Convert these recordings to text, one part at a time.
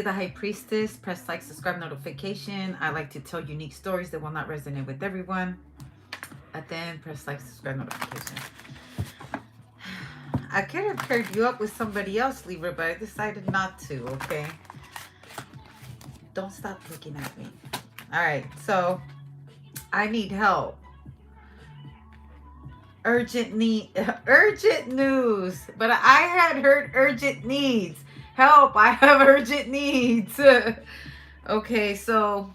The High Priestess. Press like, subscribe, notification. I like to tell unique stories that will not resonate with everyone. And then press like, subscribe, notification. I could have paired you up with somebody else, Libra, but I decided not to, okay? Don't stop looking at me. All right, so I need help. Urgent need, urgent news. But I had heard urgent needs. Help! I have urgent needs. Okay, so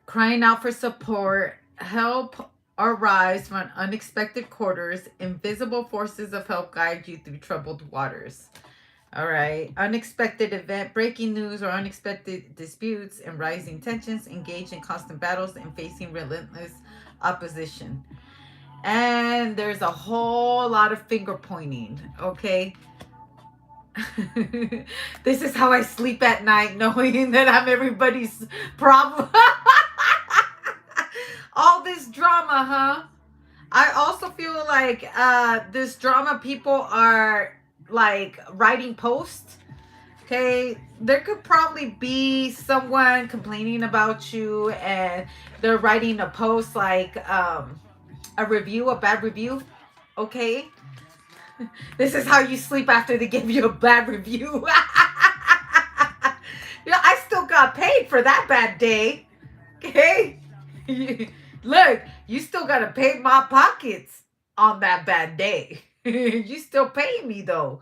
crying out for support, help arise from unexpected quarters. Invisible forces of help guide you through troubled waters. All right. Unexpected event, breaking news, or unexpected disputes and rising tensions. Engage in constant battles and facing relentless opposition. And there's a whole lot of finger pointing. Okay. This is how I sleep at night, knowing that I'm everybody's problem. All this drama, huh? I also feel like this drama people are like writing posts. Okay, there could probably be someone complaining about you and they're writing a post like a review, a bad review. Okay, this is how you sleep after they give you a bad review. Yeah, I still got paid for that bad day. Okay, look, you still gotta pay my pockets on that bad day. You still pay me though.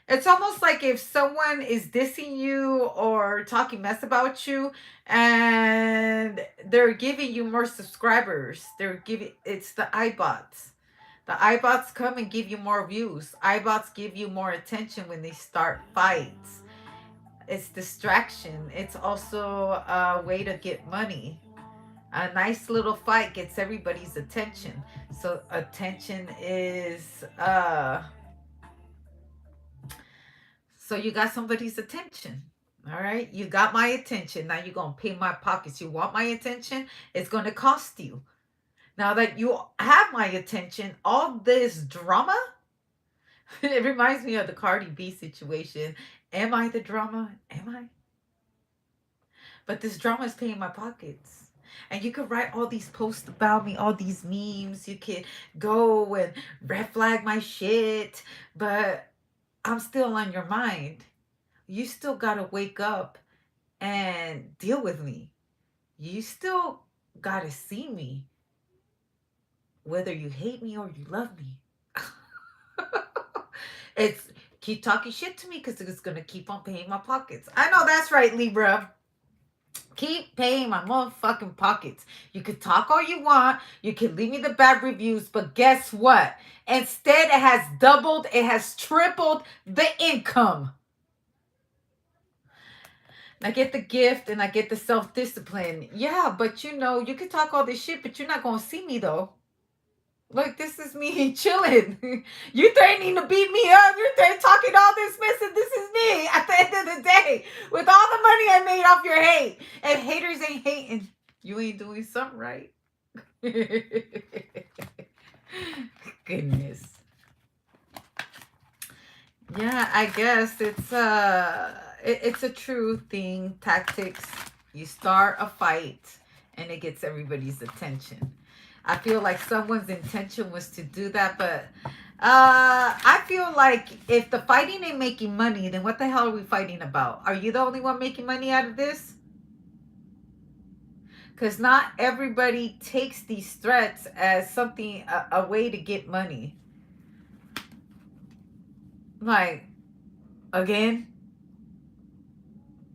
It's almost like if someone is dissing you or talking mess about you and they're giving you more subscribers. They're giving it's the iBots. The iBots come and give you more views. iBots give you more attention when they start fights. It's distraction. It's also a way to get money. A nice little fight gets everybody's attention. So attention is so you got somebody's attention. All right. You got my attention. Now you're going to pay my pockets. You want my attention? It's going to cost you. Now that you have my attention, all this drama, it reminds me of the Cardi B situation. Am I the drama? Am I? But this drama is paying my pockets. And you could write all these posts about me, all these memes. You could go and red flag my shit. But I'm still on your mind. You still got to wake up and deal with me. You still got to see me, whether you hate me or you love me. It's keep talking shit to me because it's going to keep on paying my pockets. I know that's right, Libra. Keep paying my motherfucking pockets. You can talk all you want. You can leave me the bad reviews. But guess what? Instead, it has doubled, it has tripled the income. I get the gift and I get the self discipline. Yeah, but you know, you can talk all this shit, but you're not going to see me though. Like, this is me chilling. You threatening to beat me up. You're talking all this mess, and this is me at the end of the day with all the money I made off your hate. And haters ain't hating. You ain't doing something right. Goodness. Yeah, I guess it's a true thing. Tactics. You start a fight, and it gets everybody's attention. I feel like someone's intention was to do that, but I feel like if the fighting ain't making money, then what the hell are we fighting about? Are you the only one making money out of this? Because not everybody takes these threats as something, a way to get money. Like, again,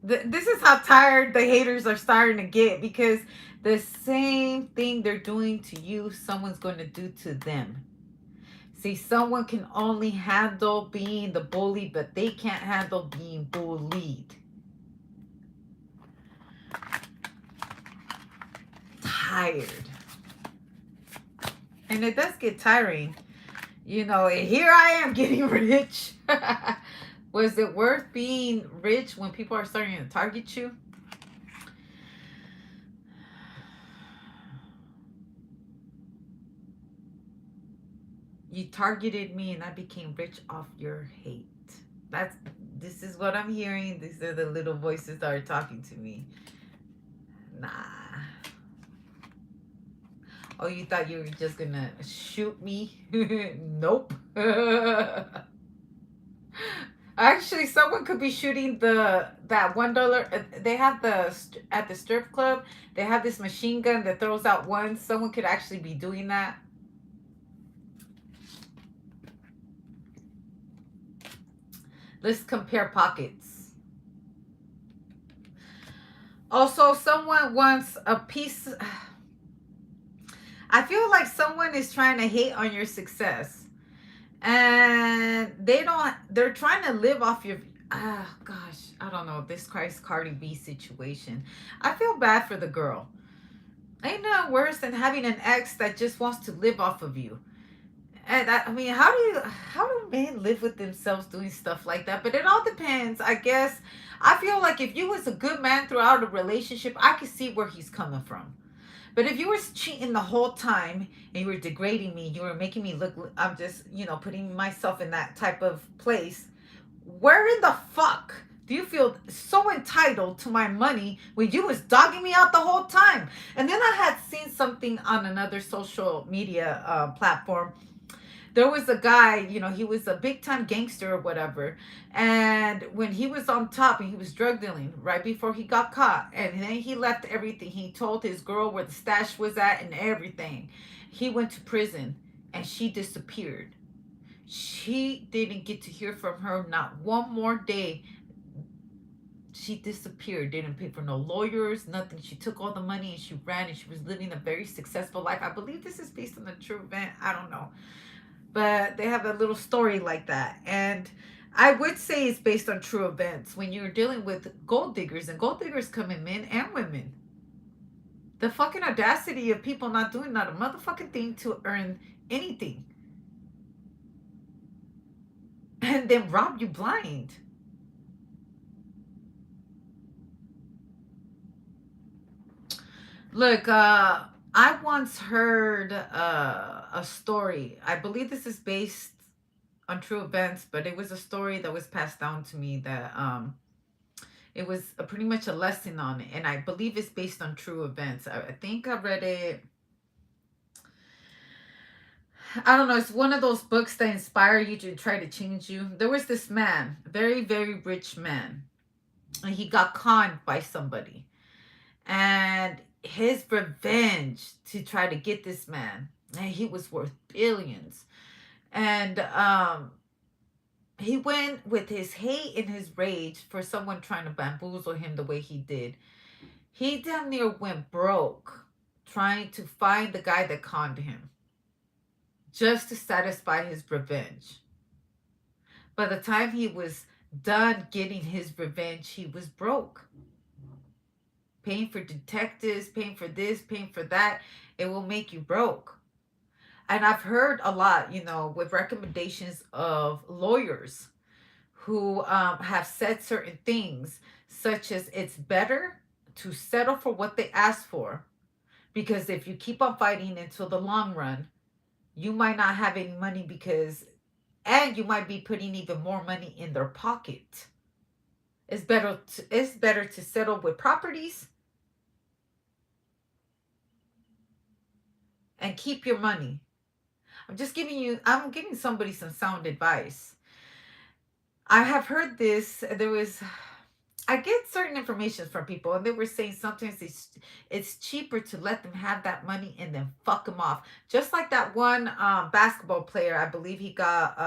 this is how tired the haters are starting to get, because the same thing they're doing to you, someone's going to do to them. See, someone can only handle being the bully, but they can't handle being bullied. Tired. And it does get tiring. You know, here I am getting rich. Was it worth being rich when people are starting to target you? You targeted me and I became rich off your hate. That's this is what I'm hearing. These are the little voices that are talking to me. Nah. Oh, you thought you were just gonna shoot me? Nope. Actually, someone could be shooting the that $1. They have at the strip club. They have this machine gun that throws out one. Someone could actually be doing that. Let's compare pockets. Also, someone wants a piece. I feel like someone is trying to hate on your success, and they don't. They're trying to live off your. Ah, gosh, I don't know this Christ Cardi B situation. I feel bad for the girl. Ain't nothing worse than having an ex that just wants to live off of you. And I mean, how do men live with themselves doing stuff like that? But it all depends, I guess. I feel like if you was a good man throughout a relationship, I could see where he's coming from. But if you were cheating the whole time and you were degrading me, you were making me look, I'm just, putting myself in that type of place. Where in the fuck do you feel so entitled to my money when you was dogging me out the whole time? And then I had seen something on another social media platform. There was a guy, he was a big time gangster or whatever. And when he was on top and he was drug dealing right before he got caught, and then he left everything. He told his girl where the stash was at and everything. He went to prison and she disappeared. She didn't get to hear from her not one more day. She disappeared, didn't pay for no lawyers, nothing. She took all the money and she ran, and she was living a very successful life. I believe this is based on a true event. I don't know, but they have a little story like that. And I would say it's based on true events when you're dealing with gold diggers, and gold diggers come in men and women. The fucking audacity of people not doing not a motherfucking thing to earn anything and then rob you blind. Look, I once heard a story. I believe this is based on true events, but it was a story that was passed down to me that it was pretty much a lesson on it, and I believe it's based on true events. I think I read it. I don't know. It's one of those books that inspire you to try to change you. There was this man, very very rich man, and he got conned by somebody, and his revenge to try to get this man, and he was worth billions, and he went with his hate and his rage for someone trying to bamboozle him the way he did. He damn near went broke trying to find the guy that conned him just to satisfy his revenge. By the time he was done getting his revenge, he was broke. Paying for detectives, paying for this, paying for that, it will make you broke. And I've heard a lot, with recommendations of lawyers who have said certain things, such as it's better to settle for what they ask for, because if you keep on fighting until the long run, you might not have any money, and you might be putting even more money in their pocket. It's better to settle with properties and keep your money. I'm giving somebody some sound advice. I have heard this. I get certain information from people, and they were saying sometimes it's cheaper to let them have that money and then fuck them off. Just like that one basketball player, I believe he got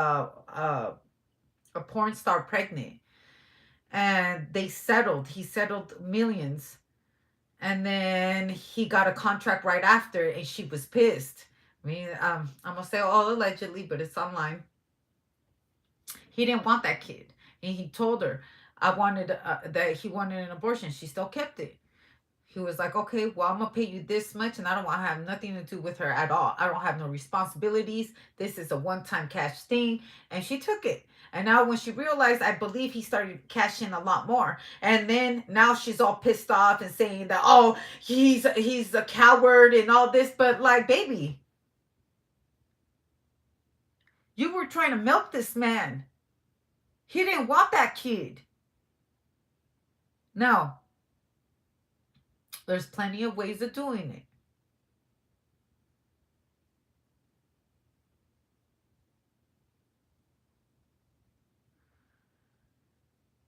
a porn star pregnant, and they settled. He settled millions, and then he got a contract right after, and she was pissed. I mean, I'm gonna say all allegedly, but it's online. He didn't want that kid, and he told her, I wanted that he wanted an abortion. She still kept it. He was like, okay, well, I'm gonna pay you this much, and I don't want to have nothing to do with her at all. I don't have no responsibilities. This is a one-time cash thing, and she took it. And now, when she realized, I believe he started cashing a lot more. And then now she's all pissed off and saying that, oh, he's a coward and all this. But like, baby, you were trying to milk this man. He didn't want that kid. Now, there's plenty of ways of doing it.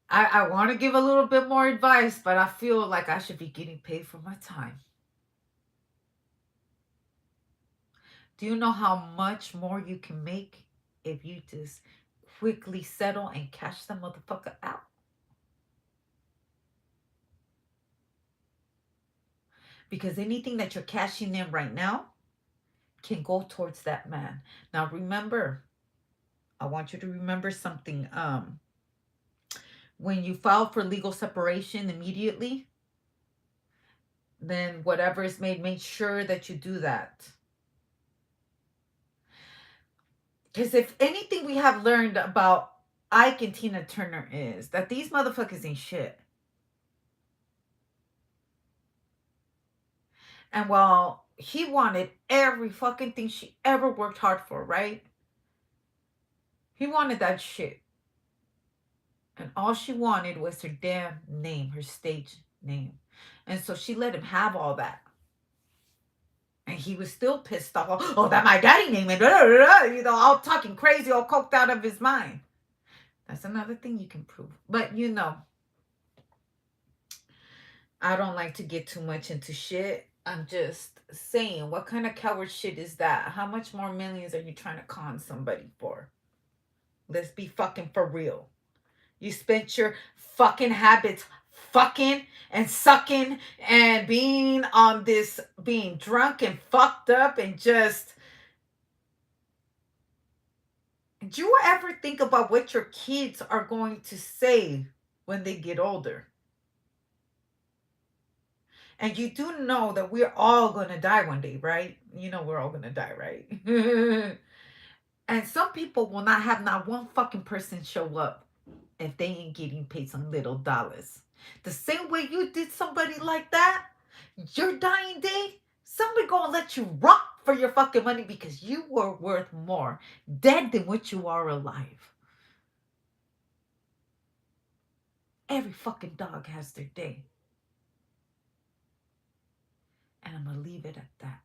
I want to give a little bit more advice, but I feel like I should be getting paid for my time. Do you know how much more you can make if you just quickly settle and cash the motherfucker out? Because anything that you're cashing in right now can go towards that man. Now remember, I want you to remember something. When you file for legal separation immediately, then whatever is made, make sure that you do that. Because if anything we have learned about Ike and Tina Turner is that these motherfuckers ain't shit. And while he wanted every fucking thing she ever worked hard for, right? He wanted that shit. And all she wanted was her damn name, her stage name. And so she let him have all that. And he was still pissed off. Oh, that my daddy name it. You know, all talking crazy, all coked out of his mind. That's another thing you can prove. But you know, I don't like to get too much into shit. I'm just saying, what kind of coward shit is that? How much more millions are you trying to con somebody for? Let's be fucking for real. You spent your fucking habits fucking and sucking and being on this, being drunk and fucked up and just. Do you ever think about what your kids are going to say when they get older? And you do know that we're all going to die one day, right? You know we're all going to die, right? And some people will not have not one fucking person show up if they ain't getting paid some little dollars. The same way you did somebody like that, your dying day, somebody gonna let you rock for your fucking money because you were worth more dead than what you are alive. Every fucking dog has their day. And I'm gonna leave it at that.